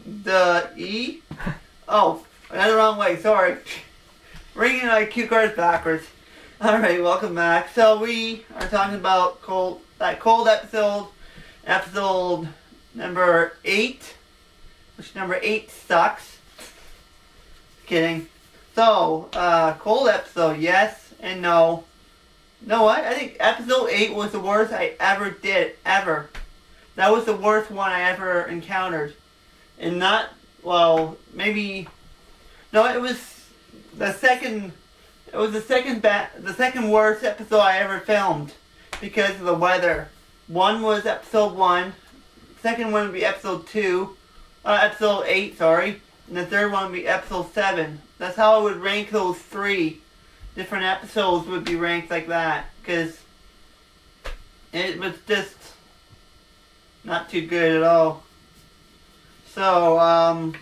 The E? Oh, I got the wrong way, sorry. Ringing my cue cards backwards. Alright, welcome back. So we are talking about that cold episode number 8, which number 8 sucks. Kidding. So, cold episode, yes and no. You know what? I think episode 8 was the worst I ever did, ever. That was the worst one I ever encountered. And not, well, maybe, no, it was the second worst episode I ever filmed because of the weather. One was episode 1, second one would be episode 8, sorry, and the third one would be episode 7. That's how I would rank those 3 different episodes would be ranked like that, because it was just not too good at all. So,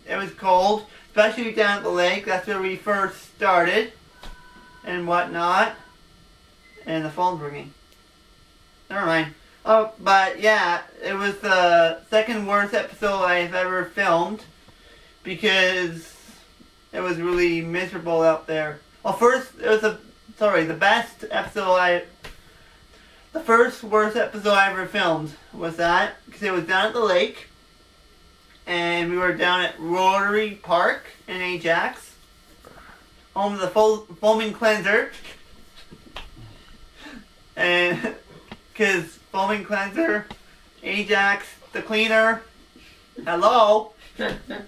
it was cold, especially down at the lake. That's where we first started and whatnot. And the phone's ringing. Never mind. Oh, but yeah, it was the second worst episode I've ever filmed because it was really miserable out there. Well, first, it was the first worst episode I ever filmed was that, because it was down at the lake, and we were down at Rotary Park in Ajax, home of the foaming cleanser, and, because foaming cleanser, Ajax, the cleaner, hello. That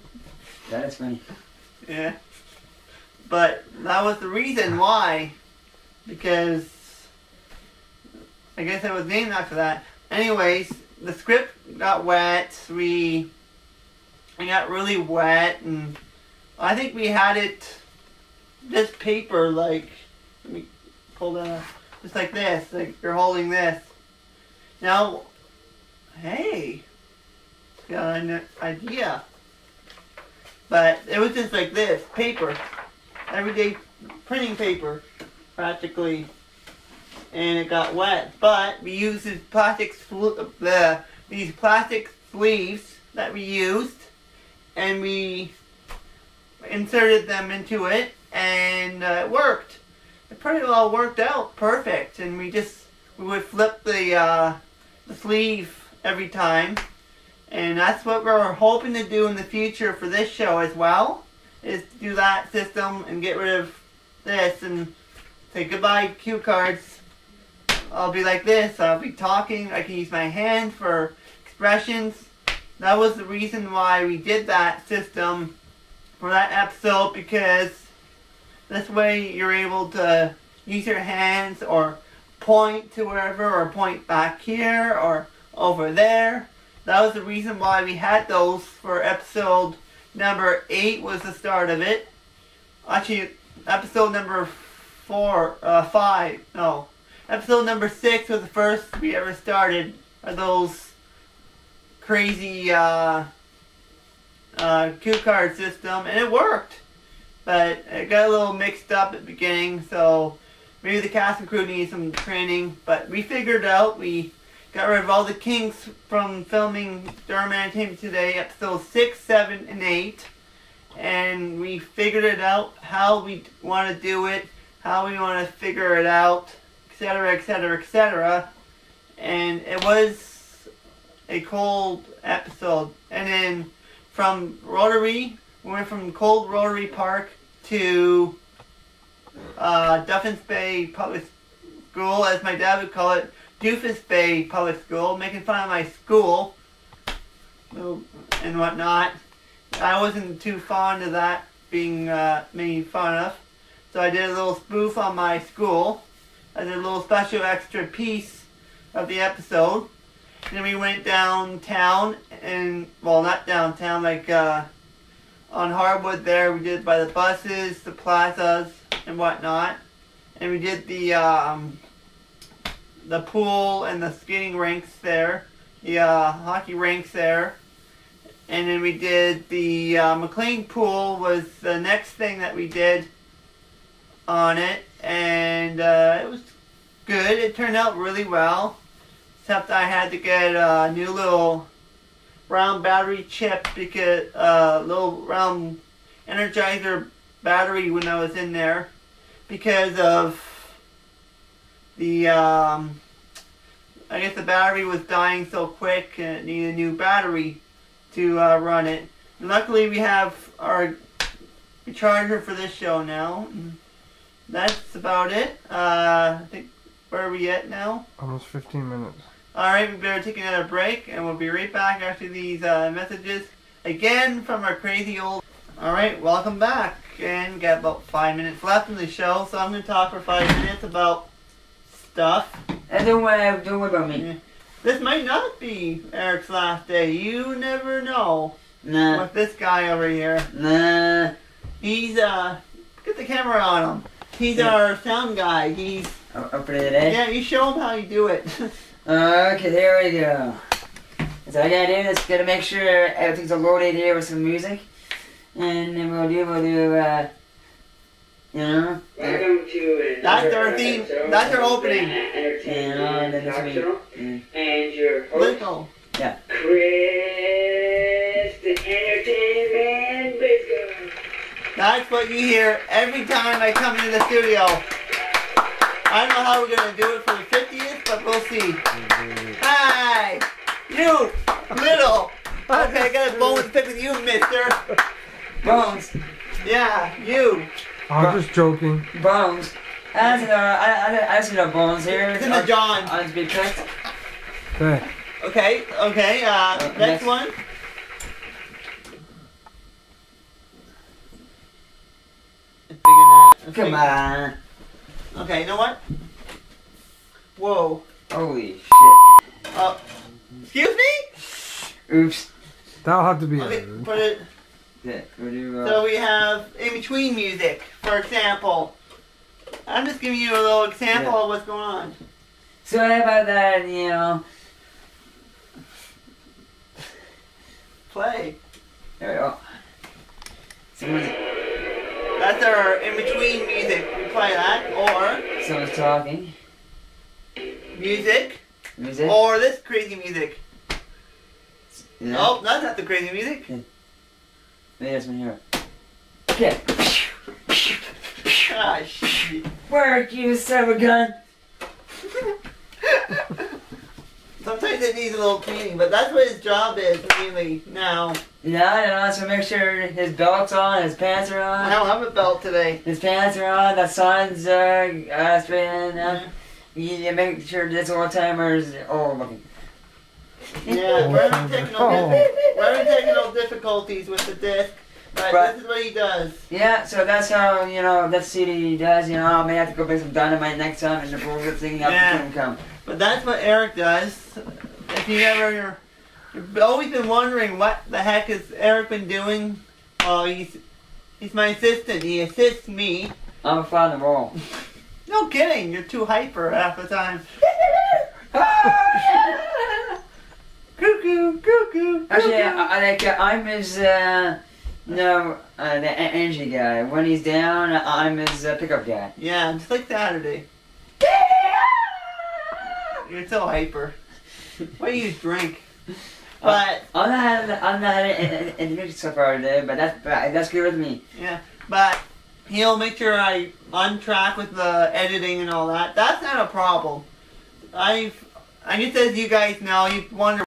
is funny. Yeah. But that was the reason why, because I guess it was named after that. Anyways, the script got wet. It got really wet, and I think we had it, this paper, like, let me pull that up, just like this, like you're holding this. Now, hey, got an idea. But it was just like this, paper, everyday printing paper, practically. And it got wet, but we used these plastic sleeves that we used, and we inserted them into it, and it worked. It pretty well worked out perfect, and we would flip the sleeve every time, and that's what we're hoping to do in the future for this show as well, is to do that system and get rid of this and say goodbye cue cards. I'll be like this, I'll be talking, I can use my hands for expressions. That was the reason why we did that system for that episode, because this way you're able to use your hands or point to wherever, or point back here or over there. That was the reason why we had those for episode number 8 was the start of it. Actually, episode number 5, no. Episode number 6 was the first we ever started of those crazy cue card system, and it worked. But it got a little mixed up at the beginning, so maybe the cast and crew needs some training. But we figured out, we got rid of all the kinks from filming Durham Entertainment Today, episode 6, 7, and 8. And we figured it out, how we want to do it, how we want to figure it out, etc., etc., etc. And it was a cold episode. And then from Rotary, we went from cold Rotary Park to Duffins Bay Public School, as my dad would call it, Doofus Bay Public School, making fun of my school and whatnot. I wasn't too fond of that being made fun of, so I did a little spoof on my school. I did a little special extra piece of the episode. And then we went downtown, and, well, not downtown, like on Hardwood there. We did by the buses, the plazas, and whatnot. And we did the pool and the skating rinks there, the hockey rinks there. And then we did the McLean pool was the next thing that we did on it. And it was good. It turned out really well. Except I had to get a new little round battery chip because little round Energizer battery when I was in there because of the I guess the battery was dying so quick and it needed a new battery to run it. And luckily we have our charger for this show now. And that's about it. I think, where are we at now? Almost 15 minutes. Alright, we better take another break and we'll be right back after these messages again from our crazy old... Alright, welcome back. And got about 5 minutes left in the show, so I'm going to talk for 5 minutes about stuff. Don't worry about me. Yeah. This might not be Eric's last day. You never know. Nah. With this guy over here. Nah. He's, get the camera on him. He's our sound guy. He's... Up for today? Yeah, you show him how you do it. Okay, there we go. So I gotta do is gotta make sure everything's loaded here with some music. And then we'll do, you know. Welcome to That's our theme. That's our opening. And then this will be, And your host, Little. yeah. Chris, the Entertainment Biscuit. That's what you hear every time I come into the studio. I don't know how we're going to do it for the 50th, but we'll see. Hi! You! Little! Okay, I got a bone to pick with you, mister. Bones. Yeah, you. I'm just joking. Bones. I see no bones here. It's in the John. On to be picked. Okay. Okay, next next. one. It's big enough. Come on. Okay, you know what? Whoa. Holy shit. Excuse me? Oops. That'll have to be Okay, edited. put it. Yeah, we'll do, So we have in between music, for example. I'm just giving you a little example of what's going on. so how about that, you know? Play. There we go. Someone's, That's our in between music. We play that, or someone's talking. music, Music. or this crazy music. Yeah. Nope, that's not the crazy music. Maybe this one here. Okay. Ah, shit. Work, you son of a gun. Sometimes it needs a little cleaning, but that's what his job is mainly now. Yeah, so make sure his belt's on, his pants are I on. don't have a belt today. His pants are on, the sun's straight in. You make sure this old timer's looking. Yeah, we're having technical difficulties with the disc, but Right. this is what he does. Yeah, so that's how, you know, that's CD does, you know, I may have to go bring some dynamite next time and blow the thing up Yeah. and come. But that's what Eric does. If you ever, you've always been wondering what the heck has Eric been doing. Well, he's my assistant. He assists me. I'm a fan of all. No kidding. You're too hyper half the time. Cuckoo, cuckoo, Actually, cuckoo. I'm his, the energy guy. When he's down, I'm his pickup guy. Yeah, just like Saturday. You're so hyper. Why do you drink? But I'm not having any so far today, but that's good with me. yeah, but he'll make sure I'm on track with the editing and all that. That's not a problem. I guess as you guys know, you wonder